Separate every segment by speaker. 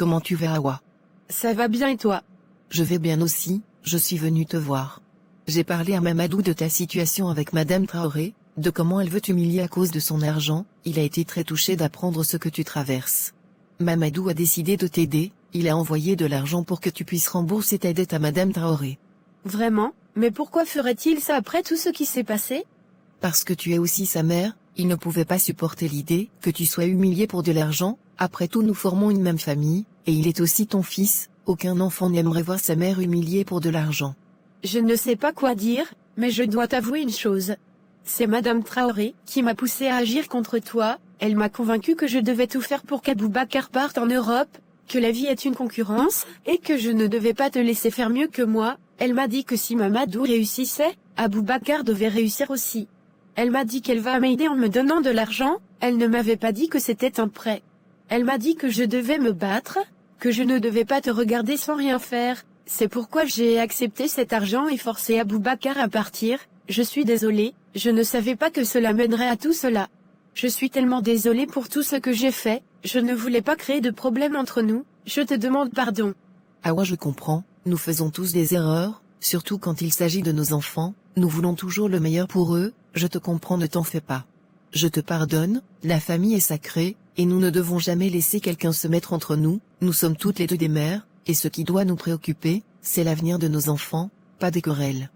Speaker 1: Comment tu vas, Awa?
Speaker 2: Ça va bien et toi?
Speaker 1: Je vais bien aussi, je suis venu te voir. J'ai parlé à Mamadou de ta situation avec Madame Traoré, de comment elle veut t'humilier à cause de son argent, il a été très touché d'apprendre ce que tu traverses. Mamadou a décidé de t'aider, il a envoyé de l'argent pour que tu puisses rembourser ta dette à Madame Traoré.
Speaker 2: Vraiment? Mais pourquoi ferait-il ça après tout ce qui s'est passé?
Speaker 1: Parce que tu es aussi sa mère, il ne pouvait pas supporter l'idée que tu sois humilié pour de l'argent, après tout nous formons une même famille, et il est aussi ton fils, aucun enfant n'aimerait voir sa mère humiliée pour de l'argent.
Speaker 2: Je ne sais pas quoi dire, mais je dois t'avouer une chose. C'est Madame Traoré qui m'a poussé à agir contre toi, elle m'a convaincu que je devais tout faire pour qu'Aboubacar parte en Europe, que la vie est une concurrence, et que je ne devais pas te laisser faire mieux que moi. Elle m'a dit que si Mamadou réussissait, Aboubacar devait réussir aussi. Elle m'a dit qu'elle va m'aider en me donnant de l'argent, elle ne m'avait pas dit que c'était un prêt. Elle m'a dit que je devais me battre, que je ne devais pas te regarder sans rien faire. C'est pourquoi j'ai accepté cet argent et forcé Aboubacar à partir. Je suis désolée, je ne savais pas que cela mènerait à tout cela. Je suis tellement désolée pour tout ce que j'ai fait, je ne voulais pas créer de problème entre nous, je te demande pardon.
Speaker 1: Awa, je comprends, nous faisons tous des erreurs, surtout quand il s'agit de nos enfants, nous voulons toujours le meilleur pour eux, je te comprends, ne t'en fais pas. Je te pardonne, la famille est sacrée, et nous ne devons jamais laisser quelqu'un se mettre entre nous, nous sommes toutes les deux des mères, et ce qui doit nous préoccuper, c'est l'avenir de nos enfants, pas des querelles.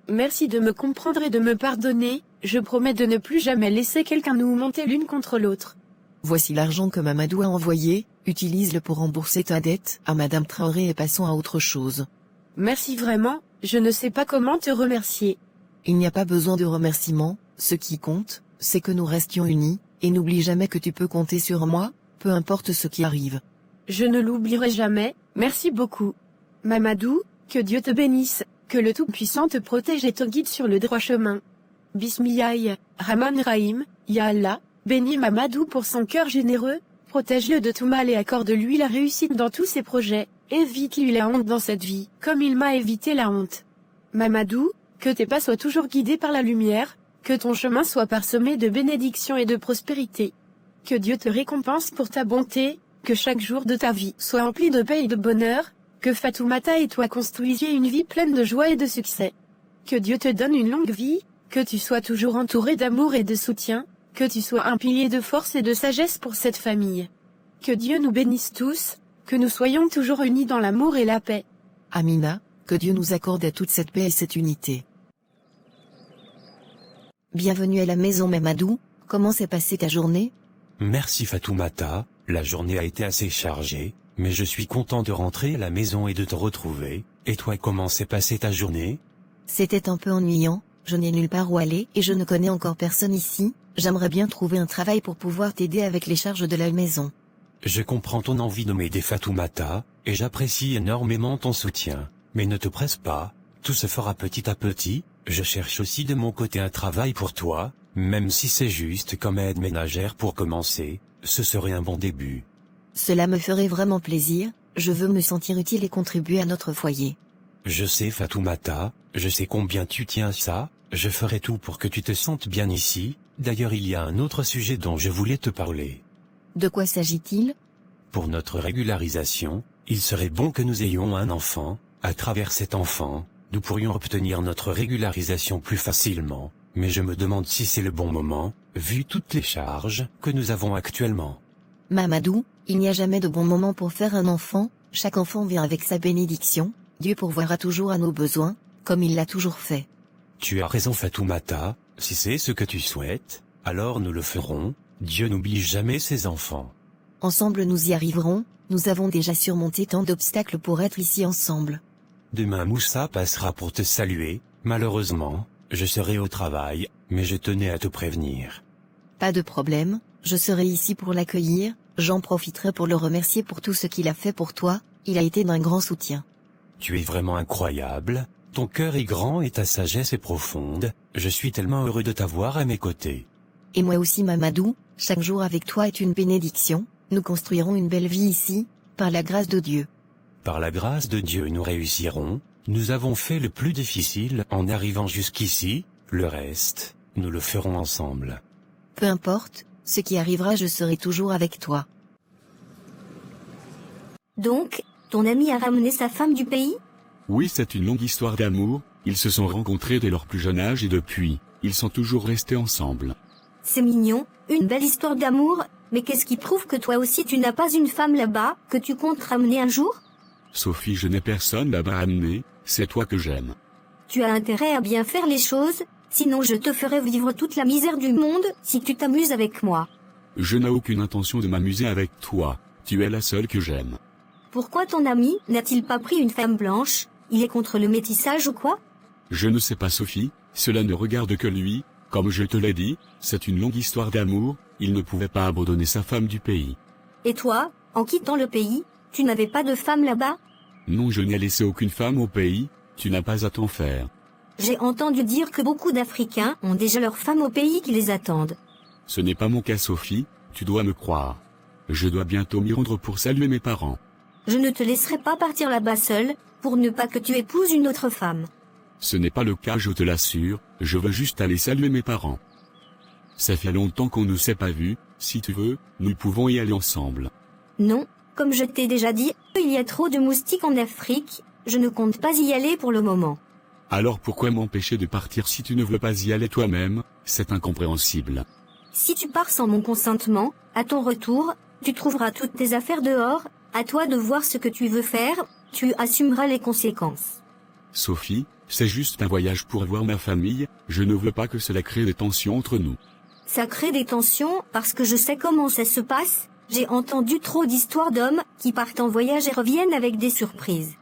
Speaker 2: Merci de me comprendre et de me pardonner, je promets de ne plus jamais laisser quelqu'un nous monter l'une contre l'autre.
Speaker 1: Voici l'argent que Mamadou a envoyé, utilise-le pour rembourser ta dette à Madame Traoré et passons à autre chose.
Speaker 2: Merci vraiment, je ne sais pas comment te remercier.
Speaker 1: Il n'y a pas besoin de remerciements, ce qui compte, c'est que nous restions unis, et n'oublie jamais que tu peux compter sur moi, peu importe ce qui arrive.
Speaker 2: Je ne l'oublierai jamais, merci beaucoup. Mamadou, que Dieu te bénisse, que le Tout-Puissant te protège et te guide sur le droit chemin. Bismillah, Rahman Rahim, Ya Allah, bénis Mamadou pour son cœur généreux, protège-le de tout mal et accorde-lui la réussite dans tous ses projets, évite-lui la honte dans cette vie, comme il m'a évité la honte. Mamadou, que tes pas soient toujours guidés par la lumière, que ton chemin soit parsemé de bénédictions et de prospérité. Que Dieu te récompense pour ta bonté, que chaque jour de ta vie soit empli de paix et de bonheur, que Fatoumata et toi construisiez une vie pleine de joie et de succès. Que Dieu te donne une longue vie, que tu sois toujours entouré d'amour et de soutien, que tu sois un pilier de force et de sagesse pour cette famille. Que Dieu nous bénisse tous, que nous soyons toujours unis dans l'amour et la paix.
Speaker 1: Amina, que Dieu nous accorde à toute cette paix et cette unité. Bienvenue à la maison Mamadou, comment s'est passée ta journée?
Speaker 3: Merci Fatoumata, la journée a été assez chargée, mais je suis content de rentrer à la maison et de te retrouver. Et toi, comment s'est passée ta journée?
Speaker 1: C'était un peu ennuyant, je n'ai nulle part où aller et je ne connais encore personne ici, j'aimerais bien trouver un travail pour pouvoir t'aider avec les charges de la maison.
Speaker 3: Je comprends ton envie de m'aider Fatoumata, et j'apprécie énormément ton soutien, mais ne te presse pas, tout se fera petit à petit, je cherche aussi de mon côté un travail pour toi, même si c'est juste comme aide ménagère pour commencer, ce serait un bon début.
Speaker 1: Cela me ferait vraiment plaisir, je veux me sentir utile et contribuer à notre foyer.
Speaker 3: Je sais Fatoumata, je sais combien tu tiens à ça, je ferai tout pour que tu te sentes bien ici, d'ailleurs il y a un autre sujet dont je voulais te parler.
Speaker 1: De quoi s'agit-il?
Speaker 3: Pour notre régularisation, il serait bon que nous ayons un enfant, à travers cet enfant, nous pourrions obtenir notre régularisation plus facilement, mais je me demande si c'est le bon moment, vu toutes les charges que nous avons actuellement.
Speaker 1: Mamadou, il n'y a jamais de bon moment pour faire un enfant, chaque enfant vient avec sa bénédiction, Dieu pourvoira toujours à nos besoins, comme il l'a toujours fait.
Speaker 3: Tu as raison Fatoumata, si c'est ce que tu souhaites, alors nous le ferons, Dieu n'oublie jamais ses enfants.
Speaker 1: Ensemble nous y arriverons, nous avons déjà surmonté tant d'obstacles pour être ici ensemble.
Speaker 3: Demain Moussa passera pour te saluer, malheureusement, je serai au travail, mais je tenais à te prévenir.
Speaker 1: Pas de problème, je serai ici pour l'accueillir, j'en profiterai pour le remercier pour tout ce qu'il a fait pour toi, il a été d'un grand soutien.
Speaker 3: Tu es vraiment incroyable, ton cœur est grand et ta sagesse est profonde, je suis tellement heureux de t'avoir à mes côtés.
Speaker 1: Et moi aussi Mamadou, chaque jour avec toi est une bénédiction, nous construirons une belle vie ici, par la grâce de Dieu.
Speaker 3: Par la grâce de Dieu nous réussirons, nous avons fait le plus difficile en arrivant jusqu'ici, le reste, nous le ferons ensemble.
Speaker 1: Peu importe, ce qui arrivera je serai toujours avec toi.
Speaker 4: Donc, ton ami a ramené sa femme du pays?
Speaker 5: Oui, c'est une longue histoire d'amour, ils se sont rencontrés dès leur plus jeune âge et depuis, ils sont toujours restés ensemble.
Speaker 4: C'est mignon, une belle histoire d'amour, mais qu'est-ce qui prouve que toi aussi tu n'as pas une femme là-bas, que tu comptes ramener un jour?
Speaker 5: Sophie, je n'ai personne là-bas à ramener, c'est toi que j'aime.
Speaker 4: Tu as intérêt à bien faire les choses, sinon je te ferai vivre toute la misère du monde si tu t'amuses avec moi.
Speaker 5: Je n'ai aucune intention de m'amuser avec toi, tu es la seule que j'aime.
Speaker 4: Pourquoi ton ami n'a-t-il pas pris une femme blanche? Il est contre le métissage ou quoi?
Speaker 5: Je ne sais pas Sophie, cela ne regarde que lui, comme je te l'ai dit, c'est une longue histoire d'amour, il ne pouvait pas abandonner sa femme du pays.
Speaker 4: Et toi, en quittant le pays, tu n'avais pas de femme là-bas?
Speaker 5: Non, je n'ai laissé aucune femme au pays, tu n'as pas à t'en faire.
Speaker 4: J'ai entendu dire que beaucoup d'Africains ont déjà leurs femmes au pays qui les attendent.
Speaker 5: Ce n'est pas mon cas Sophie, tu dois me croire. Je dois bientôt m'y rendre pour saluer mes parents.
Speaker 4: Je ne te laisserai pas partir là-bas seul, pour ne pas que tu épouses une autre femme.
Speaker 5: Ce n'est pas le cas, je te l'assure, je veux juste aller saluer mes parents. Ça fait longtemps qu'on ne s'est pas vus, si tu veux, nous pouvons y aller ensemble.
Speaker 4: Non, comme je t'ai déjà dit, il y a trop de moustiques en Afrique, je ne compte pas y aller pour le moment.
Speaker 5: Alors pourquoi m'empêcher de partir si tu ne veux pas y aller toi-même? C'est incompréhensible.
Speaker 4: Si tu pars sans mon consentement, à ton retour, tu trouveras toutes tes affaires dehors, à toi de voir ce que tu veux faire, tu assumeras les conséquences.
Speaker 5: Sophie, c'est juste un voyage pour voir ma famille, je ne veux pas que cela crée des tensions entre nous.
Speaker 4: Ça crée des tensions parce que je sais comment ça se passe, j'ai entendu trop d'histoires d'hommes qui partent en voyage et reviennent avec des surprises.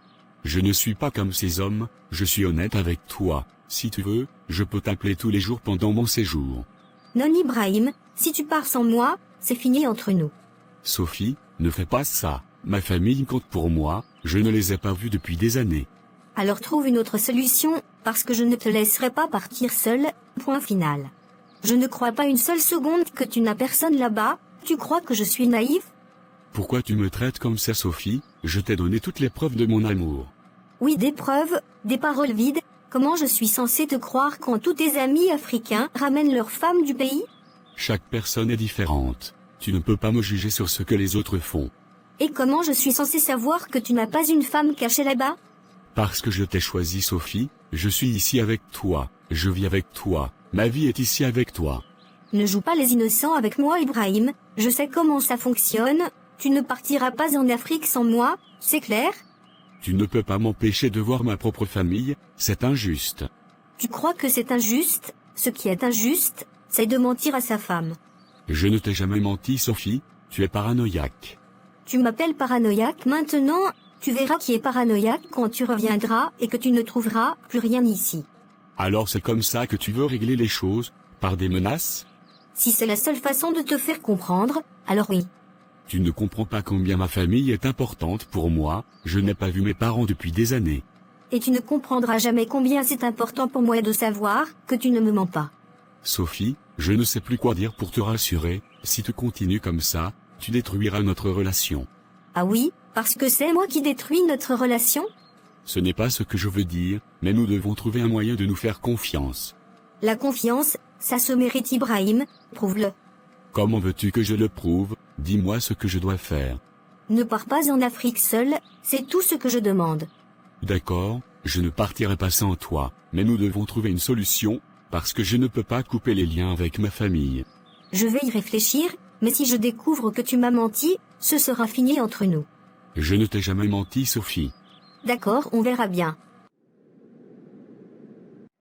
Speaker 5: Je ne suis pas comme ces hommes, je suis honnête avec toi, si tu veux, je peux t'appeler tous les jours pendant mon séjour.
Speaker 4: Non Ibrahim, si tu pars sans moi, c'est fini entre nous.
Speaker 5: Sophie, ne fais pas ça, ma famille compte pour moi, je ne les ai pas vus depuis des années.
Speaker 4: Alors trouve une autre solution, parce que je ne te laisserai pas partir seul, point final. Je ne crois pas une seule seconde que tu n'as personne là-bas, tu crois que je suis naïf?
Speaker 5: Pourquoi tu me traites comme ça Sophie? Je t'ai donné toutes les preuves de mon amour.
Speaker 4: Oui, des preuves, des paroles vides, comment je suis censé te croire quand tous tes amis africains ramènent leurs femmes du pays?
Speaker 5: Chaque personne est différente. Tu ne peux pas me juger sur ce que les autres font.
Speaker 4: Et comment je suis censé savoir que tu n'as pas une femme cachée là-bas?
Speaker 5: Parce que je t'ai choisi Sophie, je suis ici avec toi, je vis avec toi, ma vie est ici avec toi.
Speaker 4: Ne joue pas les innocents avec moi Ibrahim, je sais comment ça fonctionne, tu ne partiras pas en Afrique sans moi, c'est clair?
Speaker 5: Tu ne peux pas m'empêcher de voir ma propre famille, c'est injuste.
Speaker 4: Tu crois que c'est injuste? Ce qui est injuste, c'est de mentir à sa femme.
Speaker 5: Je ne t'ai jamais menti Sophie, tu es paranoïaque.
Speaker 4: Tu m'appelles paranoïaque maintenant, tu verras qui est paranoïaque quand tu reviendras et que tu ne trouveras plus rien ici.
Speaker 5: Alors c'est comme ça que tu veux régler les choses, par des menaces?
Speaker 4: Si c'est la seule façon de te faire comprendre, alors oui.
Speaker 5: Tu ne comprends pas combien ma famille est importante pour moi, je n'ai pas vu mes parents depuis des années.
Speaker 4: Et tu ne comprendras jamais combien c'est important pour moi de savoir que tu ne me mens pas.
Speaker 5: Sophie, je ne sais plus quoi dire pour te rassurer, si tu continues comme ça, tu détruiras notre relation.
Speaker 4: Ah oui, parce que c'est moi qui détruis notre relation?
Speaker 5: Ce n'est pas ce que je veux dire, mais nous devons trouver un moyen de nous faire confiance.
Speaker 4: La confiance, ça se mérite Ibrahim, prouve-le.
Speaker 5: Comment veux-tu que je le prouve? Dis-moi ce que je dois faire.
Speaker 4: Ne pars pas en Afrique seul, c'est tout ce que je demande.
Speaker 5: D'accord, je ne partirai pas sans toi, mais nous devons trouver une solution, parce que je ne peux pas couper les liens avec ma famille.
Speaker 4: Je vais y réfléchir, mais si je découvre que tu m'as menti, ce sera fini entre nous.
Speaker 5: Je ne t'ai jamais menti, Sophie.
Speaker 4: D'accord, on verra bien.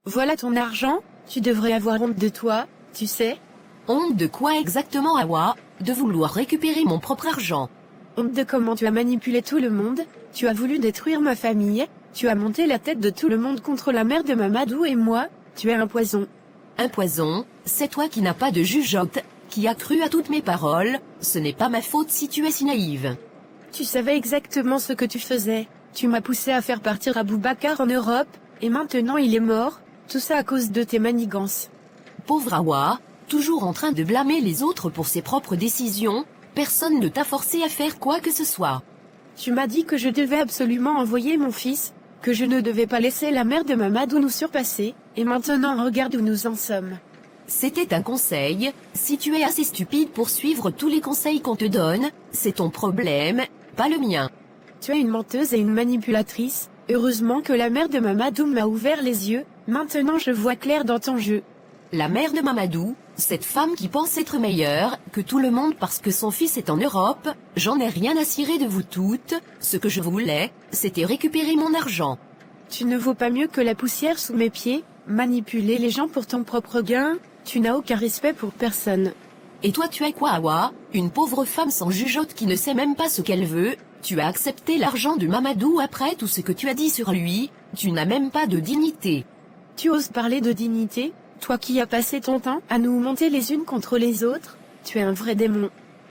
Speaker 2: Voilà ton argent, tu devrais avoir honte de toi, tu sais.
Speaker 6: Honte de quoi exactement, Awa? De vouloir récupérer mon propre argent.
Speaker 2: Honte de comment tu as manipulé tout le monde, tu as voulu détruire ma famille, tu as monté la tête de tout le monde contre la mère de Mamadou et moi, tu es un poison.
Speaker 6: Un poison, c'est toi qui n'as pas de jugeote, qui a cru à toutes mes paroles, ce n'est pas ma faute si tu es si naïve.
Speaker 2: Tu savais exactement ce que tu faisais, tu m'as poussé à faire partir Aboubacar en Europe, et maintenant il est mort, tout ça à cause de tes manigances.
Speaker 6: Pauvre Awa, toujours en train de blâmer les autres pour ses propres décisions, personne ne t'a forcé à faire quoi que ce soit.
Speaker 2: Tu m'as dit que je devais absolument envoyer mon fils, que je ne devais pas laisser la mère de Mamadou nous surpasser, et maintenant regarde où nous en sommes.
Speaker 6: C'était un conseil, si tu es assez stupide pour suivre tous les conseils qu'on te donne, c'est ton problème, pas le mien.
Speaker 2: Tu es une menteuse et une manipulatrice. Heureusement que la mère de Mamadou m'a ouvert les yeux, maintenant je vois clair dans ton jeu.
Speaker 6: La mère de Mamadou, cette femme qui pense être meilleure que tout le monde parce que son fils est en Europe, j'en ai rien à cirer de vous toutes, ce que je voulais, c'était récupérer mon argent.
Speaker 2: Tu ne vaux pas mieux que la poussière sous mes pieds, manipuler les gens pour ton propre gain, tu n'as aucun respect pour personne.
Speaker 6: Et toi tu es quoi Awa, une pauvre femme sans jugeote qui ne sait même pas ce qu'elle veut, tu as accepté l'argent de Mamadou après tout ce que tu as dit sur lui, tu n'as même pas de dignité.
Speaker 2: Tu oses parler de dignité, toi qui as passé ton temps à nous monter les unes contre les autres, tu es un vrai démon.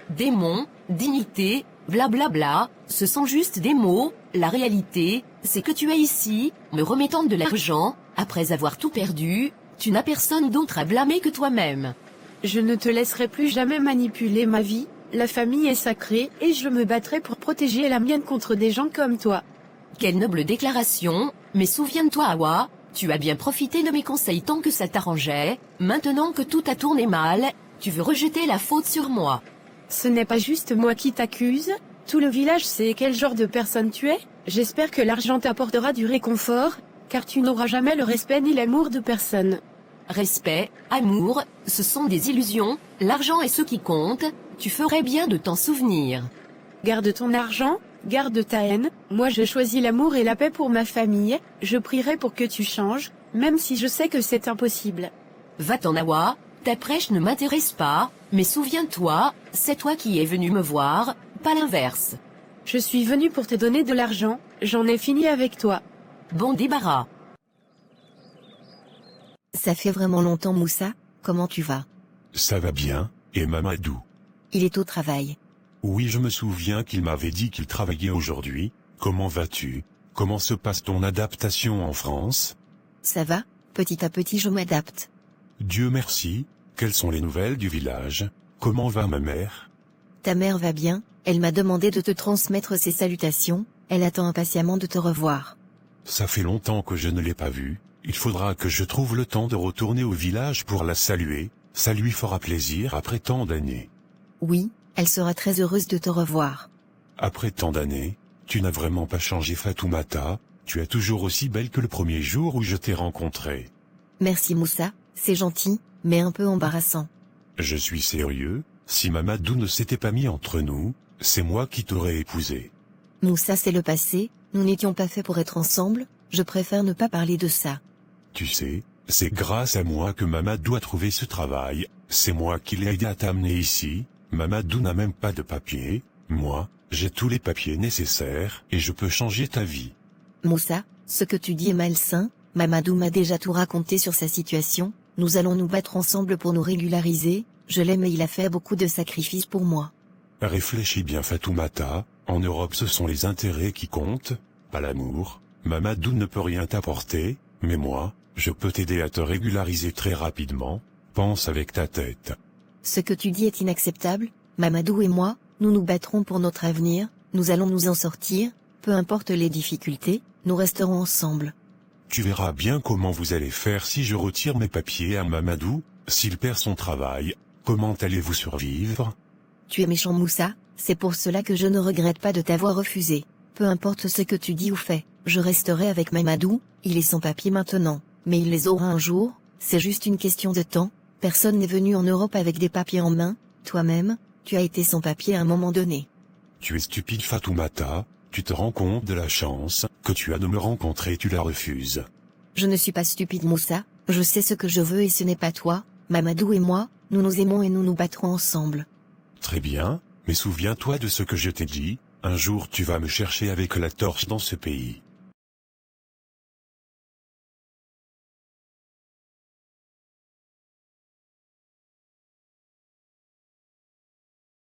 Speaker 6: Démon, dignité, blablabla, ce sont juste des mots, la réalité, c'est que tu es ici, me remettant de l'argent, après avoir tout perdu, tu n'as personne d'autre à blâmer que toi-même.
Speaker 2: Je ne te laisserai plus jamais manipuler ma vie, la famille est sacrée et je me battrai pour protéger la mienne contre des gens comme toi.
Speaker 6: Quelle noble déclaration, mais souviens-toi Awa, tu as bien profité de mes conseils tant que ça t'arrangeait, maintenant que tout a tourné mal, tu veux rejeter la faute sur moi.
Speaker 2: Ce n'est pas juste moi qui t'accuse, tout le village sait quel genre de personne tu es, j'espère que l'argent t'apportera du réconfort, car tu n'auras jamais le respect ni l'amour de personne.
Speaker 6: Respect, amour, ce sont des illusions, l'argent est ce qui compte, tu ferais bien de t'en souvenir.
Speaker 2: Garde ton argent, garde ta haine, moi je choisis l'amour et la paix pour ma famille, je prierai pour que tu changes, même si je sais que c'est impossible.
Speaker 6: Va-t'en Awa, ta prêche ne m'intéresse pas, mais souviens-toi, c'est toi qui es venu me voir, pas l'inverse.
Speaker 2: Je suis venu pour te donner de l'argent, j'en ai fini avec toi.
Speaker 6: Bon débarras.
Speaker 1: Ça fait vraiment longtemps Moussa, comment tu vas?
Speaker 3: Ça va bien, et Mamadou?
Speaker 1: Il est au travail.
Speaker 3: Oui, je me souviens qu'il m'avait dit qu'il travaillait aujourd'hui. Comment vas-tu? Comment se passe ton adaptation en France?
Speaker 1: Ça va, petit à petit je m'adapte.
Speaker 3: Dieu merci. Quelles sont les nouvelles du village? Comment va ma mère?
Speaker 1: Ta mère va bien, elle m'a demandé de te transmettre ses salutations, elle attend impatiemment de te revoir.
Speaker 3: Ça fait longtemps que je ne l'ai pas vue. Il faudra que je trouve le temps de retourner au village pour la saluer, ça lui fera plaisir après tant d'années.
Speaker 1: Oui, elle sera très heureuse de te revoir.
Speaker 3: Après tant d'années, tu n'as vraiment pas changé Fatoumata, tu es toujours aussi belle que le premier jour où je t'ai rencontrée.
Speaker 1: Merci Moussa, c'est gentil, mais un peu embarrassant.
Speaker 3: Je suis sérieux, si Mamadou ne s'était pas mis entre nous, c'est moi qui t'aurais épousé.
Speaker 1: Moussa c'est le passé, nous n'étions pas faits pour être ensemble, je préfère ne pas parler de ça.
Speaker 3: Tu sais, c'est grâce à moi que Mamadou a trouvé ce travail, c'est moi qui l'ai aidé à t'amener ici, Mamadou n'a même pas de papier, moi, j'ai tous les papiers nécessaires et je peux changer ta vie.
Speaker 1: Moussa, ce que tu dis est malsain, Mamadou m'a déjà tout raconté sur sa situation, nous allons nous battre ensemble pour nous régulariser, je l'aime et il a fait beaucoup de sacrifices pour moi.
Speaker 3: Réfléchis bien Fatoumata, en Europe ce sont les intérêts qui comptent, pas l'amour, Mamadou ne peut rien t'apporter, mais moi, je peux t'aider à te régulariser très rapidement, pense avec ta tête.
Speaker 1: Ce que tu dis est inacceptable, Mamadou et moi, nous nous battrons pour notre avenir, nous allons nous en sortir, peu importe les difficultés, nous resterons ensemble.
Speaker 3: Tu verras bien comment vous allez faire si je retire mes papiers à Mamadou, s'il perd son travail, comment allez-vous survivre?
Speaker 1: Tu es méchant Moussa, c'est pour cela que je ne regrette pas de t'avoir refusé. Peu importe ce que tu dis ou fais, je resterai avec Mamadou, il est sans papier maintenant, mais il les aura un jour, c'est juste une question de temps, personne n'est venu en Europe avec des papiers en main, toi-même, tu as été sans papier à un moment donné.
Speaker 3: Tu es stupide Fatoumata, tu te rends compte de la chance que tu as de me rencontrer et tu la refuses.
Speaker 1: Je ne suis pas stupide Moussa, je sais ce que je veux et ce n'est pas toi, Mamadou et moi, nous nous aimons et nous nous battrons ensemble.
Speaker 3: Très bien, mais souviens-toi de ce que je t'ai dit, un jour tu vas me chercher avec la torche dans ce pays.